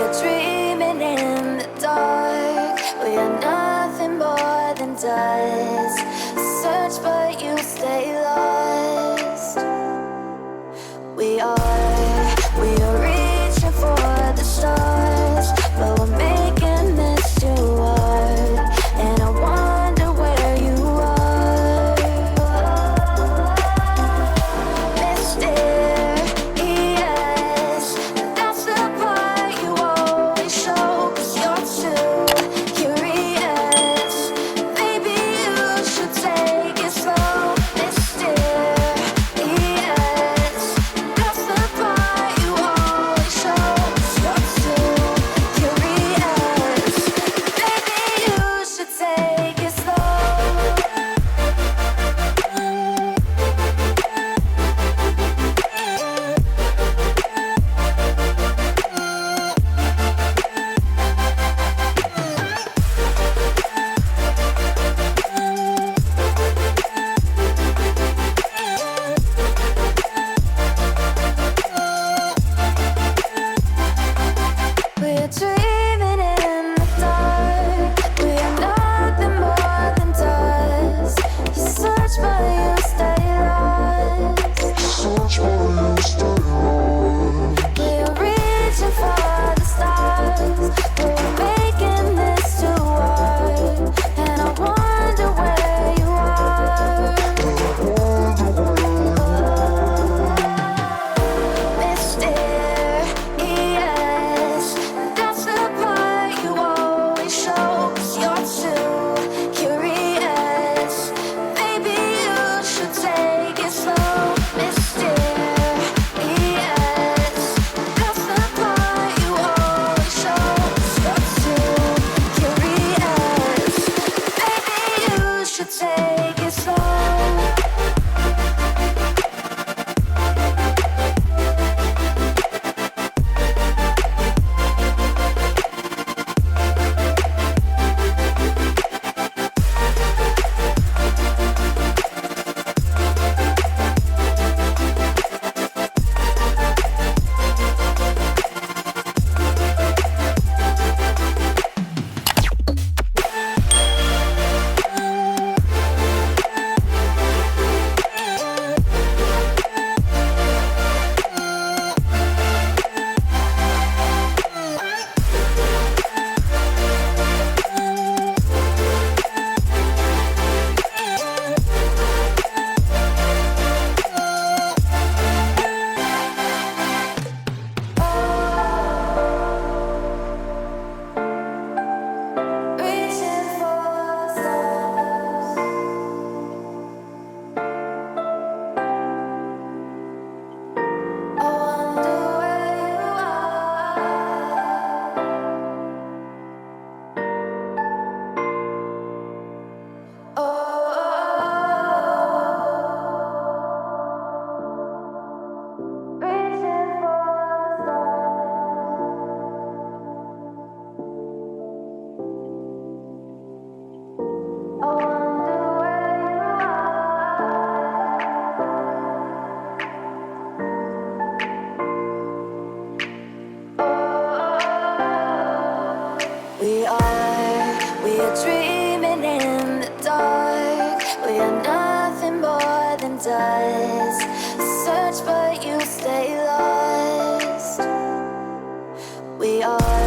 are dreaming in the dark. We are nothing more than dust. Search but you stay lost. We are reaching for the stars, but we're making this too hard. And I wonder where you are. Mysterious, that's the part you always show. 'Cause you're too curious. Maybe you should take it slow. Mysterious, that's the part you always show. 'Cause you're too curious. Maybe you should take it slow. We are dreaming in the dark. We are nothing more than dust. You search but you stay lost. We are reaching for the stars, but we're making this too hard. And I wonder where you are. Mysterious, that's the part you always show. 'Cause you're too curious. Maybe you should take it slow. Mysterious, that's the part you always show. 'Cause you're too curious. Maybe you should take it slow. Reaching for stars. I wonder where you are. Oh. Reaching for stars. I wonder where you are. We are dreaming in the dark. We are nothing more than dust. Search but you stay lost. We are